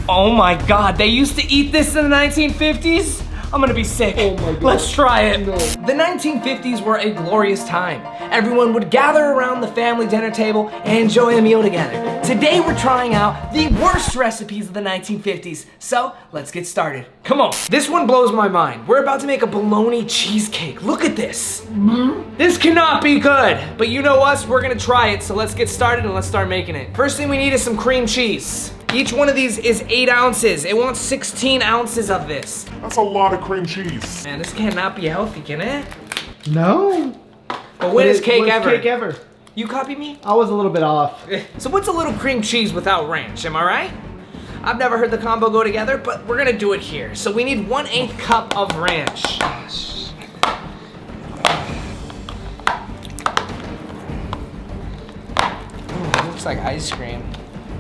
Oh my God, they used to eat this in the 1950s? I'm gonna be sick. Oh my God. Let's try it. No. The 1950s were a glorious time. Everyone would gather around the family dinner table and enjoy a meal together. Today we're trying out the worst recipes of the 1950s. So let's get started. Come on. This one blows my mind. We're about to make a bologna cheesecake. Look at this. This cannot be good. But you know us, we're gonna try it. So let's get started and let's start making it. First thing we need is some cream cheese. Each one of these is 8 ounces. It wants 16 ounces of this. That's a lot of cream cheese. Man, this cannot be healthy, can it? No. But when is cake ever? Cake ever. You copy me? I was a little bit off. So what's a little cream cheese without ranch, am I right? I've never heard the combo go together, but we're gonna do it here. So we need 1/8 cup of ranch. Ooh, looks like ice cream.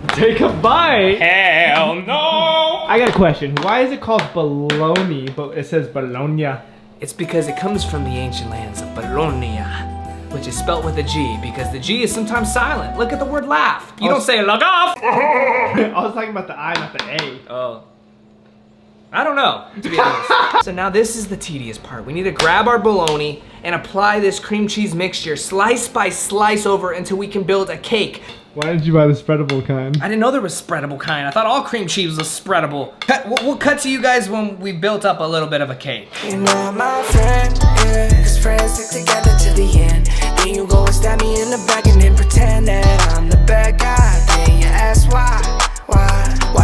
Take a bite. Hell no! I got a question. Why is it called baloney, but it says Bologna? It's because it comes from the ancient lands of Bologna, which is spelt with a G, because the G is sometimes silent. Look at the word laugh. You don't say look off! I was talking about the I, not the A. Oh. I don't know, to be honest. So now this is the tedious part. We need to grab our bologna and apply this cream cheese mixture slice by slice over until we can build a cake. Why did you buy the spreadable kind? I didn't know there was spreadable kind. I thought all cream cheese was spreadable. We'll cut to you guys when we built up a little bit of a cake. You're not my friend, yeah. 'Cause friends stick together to the end. Then you go and stab me in the back and then pretend that I'm the bad guy. Then you ask why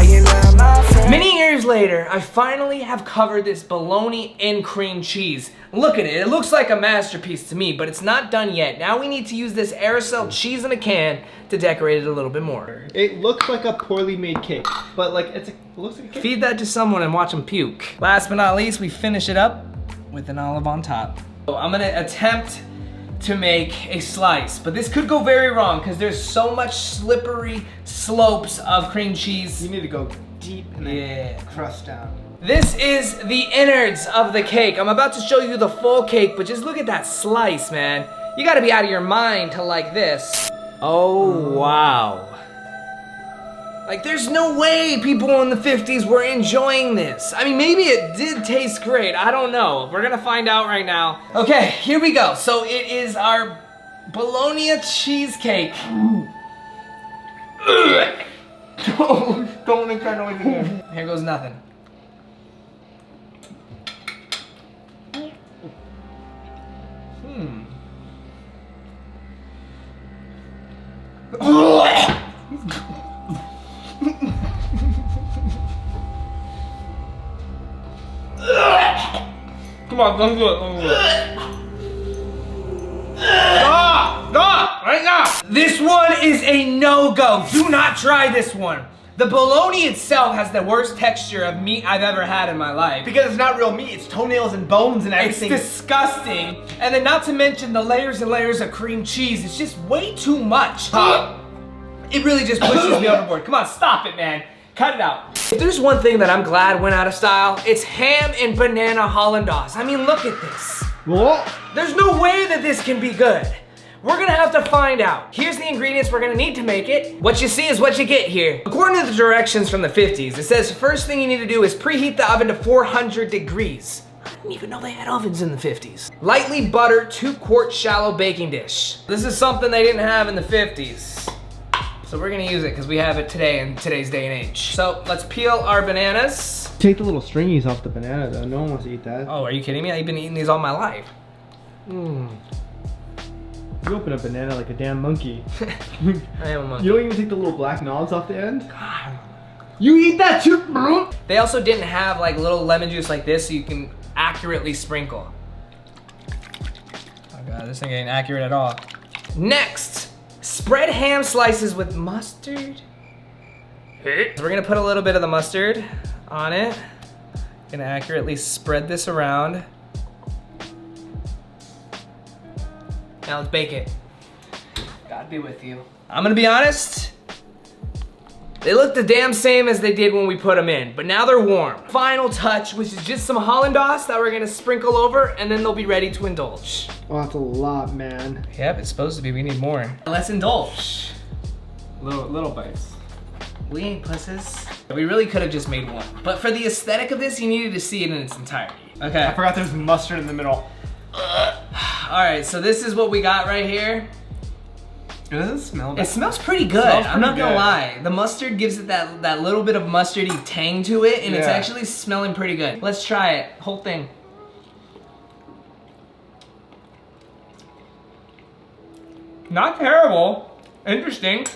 you're not my friend. Many years later, I finally have covered this bologna in cream cheese. Look at it, it looks like a masterpiece to me, but it's not done yet. Now we need to use this aerosol cheese in a can to decorate it a little bit more. It looks like a poorly made cake, but like it looks like a cake. Feed that to someone and watch them puke. Last but not least, we finish it up with an olive on top. So I'm gonna attempt to make a slice, but this could go very wrong because there's so much slippery slopes of cream cheese. You need to go deep and then crust down. This is the innards of the cake. I'm about to show you the full cake, but just look at that slice, man. You gotta be out of your mind to like this. Oh, wow. Like, there's no way people in the 50s were enjoying this. I mean, maybe it did taste great. I don't know. We're gonna find out right now. Okay, here we go. So it is our bologna cheesecake. Don't make that noise again. Here goes nothing. Come on, don't do it. Don't do it. Stop! Right now! This one is a no-go. Do not try this one. The bologna itself has the worst texture of meat I've ever had in my life. Because it's not real meat, it's toenails and bones and everything. It's disgusting. And then not to mention the layers and layers of cream cheese. It's just way too much. It really just pushes me overboard. Come on, stop it, man. Cut it out. If there's one thing that I'm glad went out of style, it's ham and banana hollandaise. I mean, look at this. What? There's no way that this can be good. We're gonna have to find out. Here's the ingredients we're gonna need to make it. What you see is what you get here. According to the directions from the 50s, it says the first thing you need to do is preheat the oven to 400 degrees. I didn't even know they had ovens in the 50s. Lightly butter 2-quart shallow baking dish. This is something they didn't have in the 50s. So we're gonna use it because we have it today in today's day and age. So let's peel our bananas. Take the little stringies off the banana though. No one wants to eat that. Oh, are you kidding me? I've been eating these all my life. You open a banana like a damn monkey. I am a monkey. You don't even take the little black knobs off the end? You eat that too, bro? They also didn't have like little lemon juice like this so you can accurately sprinkle. Oh god, this thing ain't accurate at all. Next, spread ham slices with mustard. So we're gonna put a little bit of the mustard on it. Gonna accurately spread this around. Now let's bake it. God be with you. I'm gonna be honest, they look the damn same as they did when we put them in, but now they're warm. Final touch, which is just some hollandaise that we're gonna sprinkle over, and then they'll be ready to indulge. Oh, that's a lot, man. Yep, it's supposed to be, we need more. Let's indulge. Little bites. We ain't pussies. We really could have just made one. But for the aesthetic of this, you needed to see it in its entirety. Okay. I forgot there's mustard in the middle. Alright, so this is what we got right here. Does it smell bad? It smells pretty good. I'm not gonna lie. The mustard gives it that little bit of mustardy tang to it, and it's actually smelling pretty good. Let's try it. Whole thing. Not terrible. Interesting.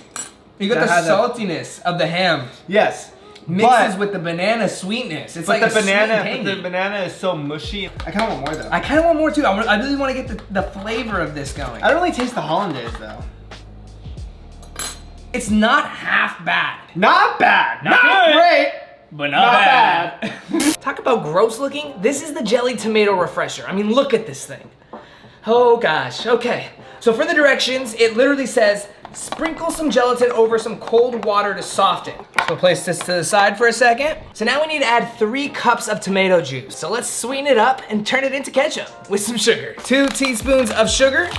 You got the saltiness of the ham. Yes. Mixes with the banana sweetness. It's like the banana is so mushy. I kind of want more though. I kind of want more too. I really want to get the flavor of this going. I don't really taste the hollandaise though. It's not half bad. Not bad. Not good. Great. But not bad. Talk about gross looking. This is the Jellied tomato refresher. I mean, look at this thing. Oh gosh, okay. So for the directions, it literally says, sprinkle some gelatin over some cold water to soften. So place this to the side for a second. So now we need to add 3 cups of tomato juice. So let's sweeten it up and turn it into ketchup with some sugar. 2 teaspoons of sugar.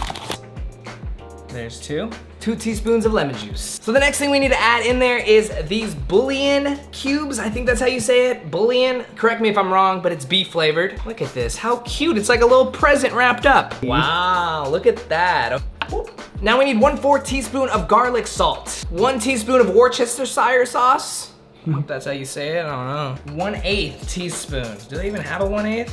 There's 2. 2 teaspoons of lemon juice. So the next thing we need to add in there is these bouillon cubes. I think that's how you say it, bouillon. Correct me if I'm wrong, but it's beef flavored. Look at this, how cute. It's like a little present wrapped up. Wow, look at that. Now we need 1/4 teaspoon of garlic salt. 1 teaspoon of Worcestershire sauce. I hope that's how you say it, I don't know. 1/8 teaspoon. Do they even have a 1/8?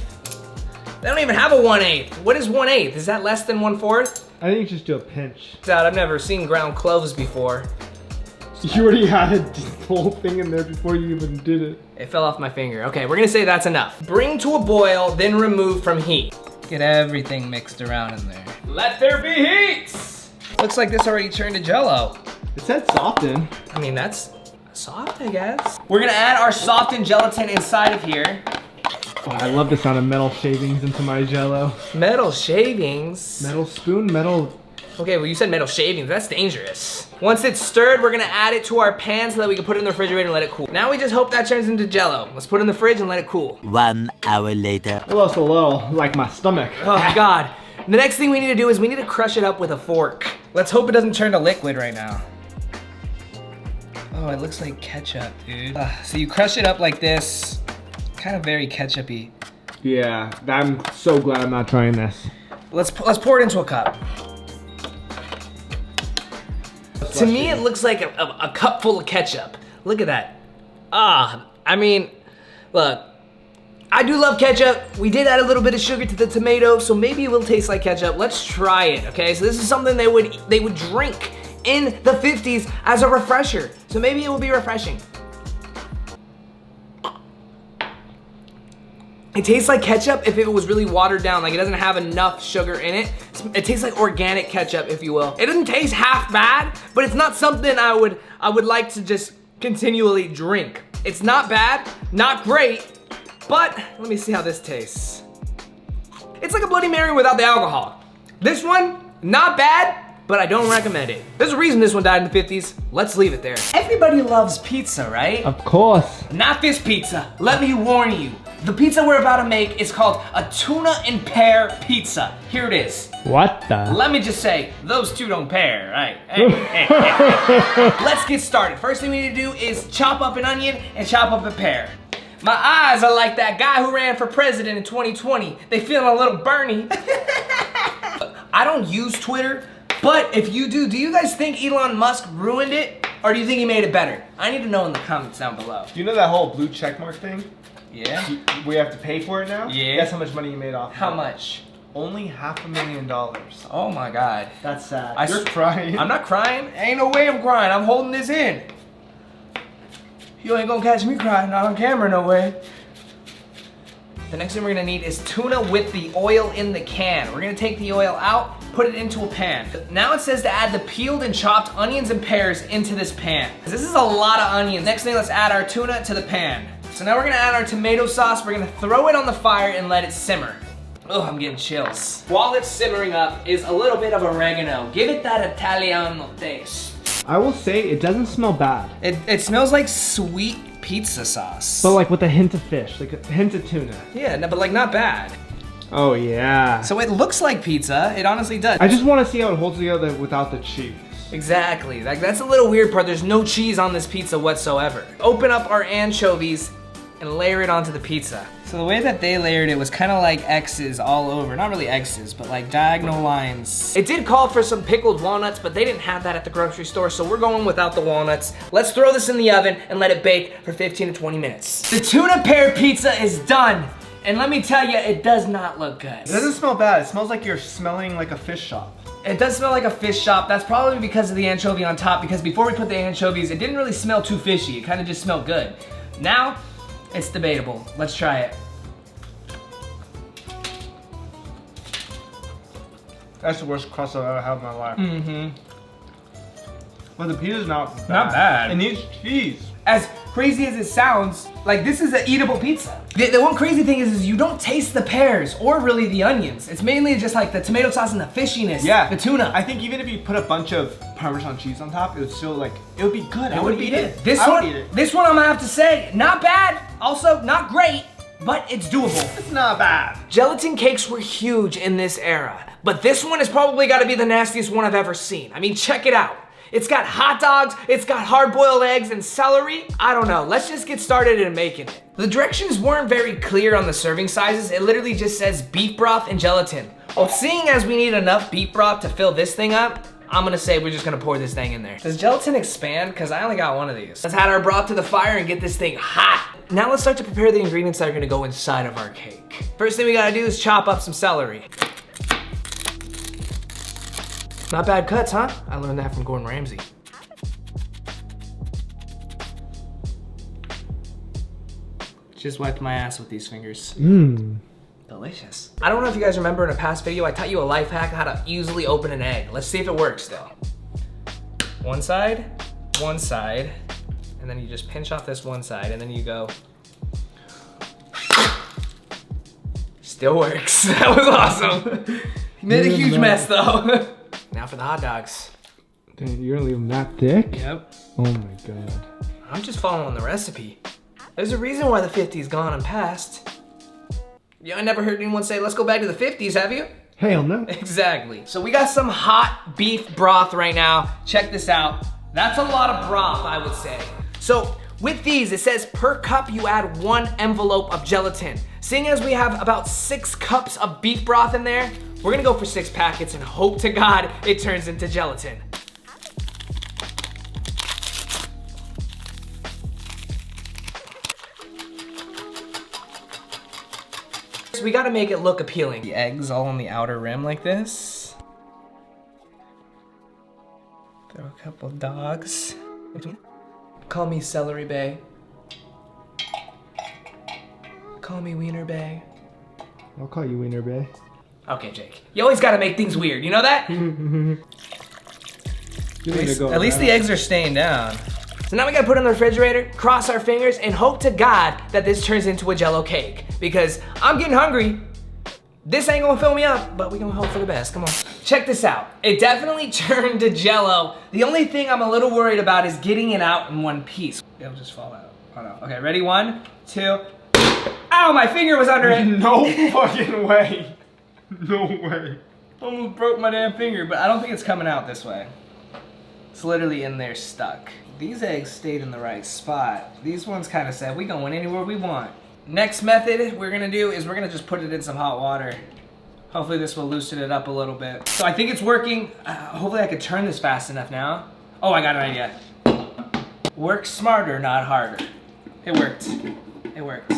They don't even have a 1/8. What is 1/8? Is that less than 1/4? I think you just do a pinch. I've never seen ground cloves before. You already had the whole thing in there before you even did it. It fell off my finger. Okay, we're gonna say that's enough. Bring to a boil, then remove from heat. Get everything mixed around in there. Let there be heat! Looks like this already turned to Jell-O. It said soften. I mean, that's soft, I guess. We're gonna add our softened gelatin inside of here. Oh, I love the sound of metal shavings into my Jell-O. Metal shavings? Metal spoon, metal... Okay, well you said metal shavings, that's dangerous. Once it's stirred, we're gonna add it to our pan so that we can put it in the refrigerator and let it cool. Now we just hope that turns into Jell-O. Let's put it in the fridge and let it cool. 1 hour later. It looks a little like my stomach. Oh God. The next thing we need to do is we need to crush it up with a fork. Let's hope it doesn't turn to liquid right now. Oh, it looks like ketchup, dude. So you crush it up like this. Kind of very ketchup-y. Yeah, I'm so glad I'm not trying this. Let's pour it into a cup. To me, it looks like a cup full of ketchup. Look at that. I mean, look, I do love ketchup. We did add a little bit of sugar to the tomato, so maybe it will taste like ketchup. Let's try it, okay? So this is something they would drink in the 50s as a refresher. So maybe it will be refreshing. It tastes like ketchup if it was really watered down, like it doesn't have enough sugar in it. It tastes like organic ketchup, if you will. It doesn't taste half bad, but it's not something I would like to just continually drink. It's not bad, not great, but let me see how this tastes. It's like a Bloody Mary without the alcohol. This one, not bad, but I don't recommend it. There's a reason this one died in the 50s. Let's leave it there. Everybody loves pizza, right? Of course. Not this pizza. Let me warn you. The pizza we're about to make is called a tuna and pear pizza. Here it is. What the? Let me just say, those two don't pair, right? Let's get started. First thing we need to do is chop up an onion and chop up a pear. My eyes are like that guy who ran for president in 2020. They feeling a little burny. I don't use Twitter, but if you do you guys think Elon Musk ruined it? Or do you think he made it better? I need to know in the comments down below. Do you know that whole blue checkmark thing? Yeah? We have to pay for it now? Yeah. Guess how much money you made off of How it? much? Only $500,000. Oh my God. That's sad. You're crying. I'm not crying. Ain't no way I'm crying. I'm holding this in. You ain't gonna catch me crying, not on camera, no way. The next thing we're gonna need is tuna with the oil in the can. We're gonna take the oil out, put it into a pan. Now it says to add the peeled and chopped onions and pears into this pan. This is a lot of onions. Next thing, let's add our tuna to the pan. So now we're gonna add our tomato sauce. We're gonna throw it on the fire and let it simmer. Oh, I'm getting chills. While it's simmering up is a little bit of oregano. Give it that Italiano taste. I will say it doesn't smell bad. It smells like sweet pizza sauce. But like with a hint of fish, like a hint of tuna. Yeah, no, but like not bad. Oh yeah. So it looks like pizza. It honestly does. I just want to see how it holds together without the cheese. Exactly. Like, that's a little weird part. There's no cheese on this pizza whatsoever. Open up our anchovies and layer it onto the pizza. So the way that they layered it was kind of like X's all over. Not really X's, but like diagonal lines. It did call for some pickled walnuts, but they didn't have that at the grocery store, so we're going without the walnuts. Let's throw this in the oven and let it bake for 15 to 20 minutes. The tuna pear pizza is done. And let me tell you, it does not look good. It doesn't smell bad. It smells like you're smelling like a fish shop. It does smell like a fish shop. That's probably because of the anchovy on top, because before we put the anchovies, it didn't really smell too fishy. It kind of just smelled good. Now, it's debatable. Let's try it. That's the worst crust I've ever had in my life. Mm-hmm. But the pizza's not bad. Not bad. It needs cheese. As crazy as it sounds, like this is an eatable pizza. The one crazy thing is you don't taste the pears or really the onions. It's mainly just like the tomato sauce and the fishiness. Yeah. The tuna. I think even if you put a bunch of Parmesan cheese on top, it would still like, it would be good. I would eat it. This one I'm gonna have to say, not bad, also not great, but it's doable. It's not bad. Gelatin cakes were huge in this era, but this one has probably gotta be the nastiest one I've ever seen. I mean, check it out. It's got hot dogs, it's got hard-boiled eggs and celery. I don't know, let's just get started in making it. The directions weren't very clear on the serving sizes. It literally just says beef broth and gelatin. Well, seeing as we need enough beef broth to fill this thing up, I'm gonna say we're just gonna pour this thing in there. Does gelatin expand? Because I only got one of these. Let's add our broth to the fire and get this thing hot. Now let's start to prepare the ingredients that are gonna go inside of our cake. First thing we gotta do is chop up some celery. Not bad cuts, huh? I learned that from Gordon Ramsay. Just wiped my ass with these fingers. Mmm. Delicious. I don't know if you guys remember in a past video, I taught you a life hack how to easily open an egg. Let's see if it works though. One side, and then you just pinch off this one side, and then you go. Still works. That was awesome. He made a huge mess though. Now for the hot dogs. Dang, you're gonna leave them that thick? Yep. Oh my god. I'm just following the recipe. There's a reason why the 50s gone and past. Yeah, I never heard anyone say, let's go back to the 50s, have you? Hell no. Exactly. So we got some hot beef broth right now. Check this out. That's a lot of broth, I would say. So with these, it says per cup you add 1 envelope of gelatin. Seeing as we have about 6 cups of beef broth in there, we're gonna go for 6 packets and hope to God it turns into gelatin. So we gotta make it look appealing. The eggs all on the outer rim like this. Throw a couple dogs. Call me Celery Bay. Call me Wiener Bay. I'll call you Wiener Bay. Okay, Jake. You always gotta make things weird, you know that? At least the eggs are staying down. So now we gotta put it in the refrigerator, cross our fingers, and hope to God that this turns into a Jell-O cake. Because I'm getting hungry. This ain't gonna fill me up, but we gonna hope for the best, come on. Check this out. It definitely turned to Jell-O. The only thing I'm a little worried about is getting it out in one piece. It'll just fall out. Oh no. Okay, ready? 1, 2. Ow, my finger was under it. No fucking way. No way. Almost broke my damn finger, but I don't think it's coming out this way. It's literally in there stuck. These eggs stayed in the right spot. These ones kind of said, we going anywhere we want. Next method we're gonna do is we're gonna just put it in some hot water. Hopefully this will loosen it up a little bit. So I think it's working. Hopefully I can turn this fast enough now. Oh, I got an idea. Work smarter, not harder. It worked. It worked.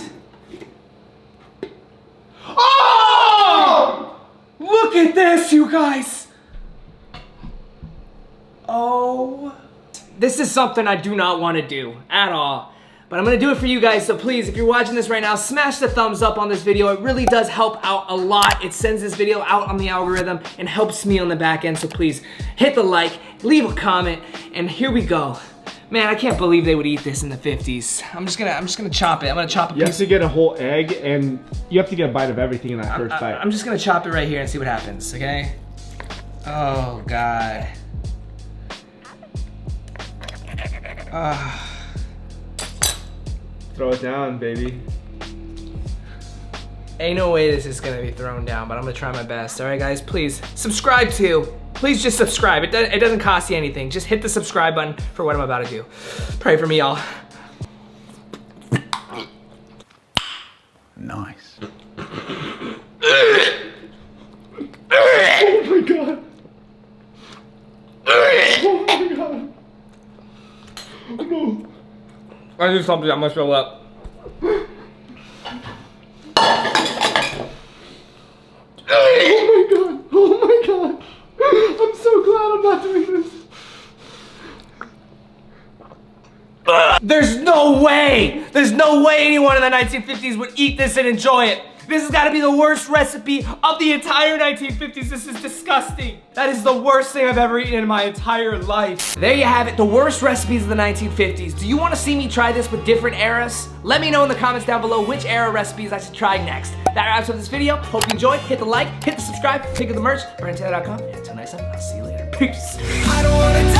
Oh! Look at this, you guys! Oh. This is something I do not want to do at all. But I'm gonna do it for you guys, so please, if you're watching this right now, smash the thumbs up on this video. It really does help out a lot. It sends this video out on the algorithm and helps me on the back end, so please hit the like, leave a comment, and here we go. Man, I can't believe they would eat this in the 50s. I'm just gonna chop it. I'm gonna chop a piece. You have to get a whole egg, and you have to get a bite of everything in that first bite. I'm just gonna chop it right here and see what happens, okay? Oh, God. Throw it down, baby. Ain't no way this is gonna be thrown down, but I'm gonna try my best. All right, guys, please subscribe to Please just subscribe. It doesn't cost you anything. Just hit the subscribe button for what I'm about to do. Pray for me, y'all. Nice. Oh my god. Oh my god. No. I do something, I'm gonna throw up. Oh my god. I'm so glad I'm not doing this. There's no way! There's no way anyone in the 1950s would eat this and enjoy it. This has got to be the worst recipe of the entire 1950s. This is disgusting. That is the worst thing I've ever eaten in my entire life. There you have it, the worst recipes of the 1950s. Do you want to see me try this with different eras? Let me know in the comments down below which era recipes I should try next. That wraps up this video. Hope you enjoyed. Hit the like, hit the subscribe, pick up the merch, BrennenTaylor.com. And until next time, I'll see you later. Peace. I don't wanna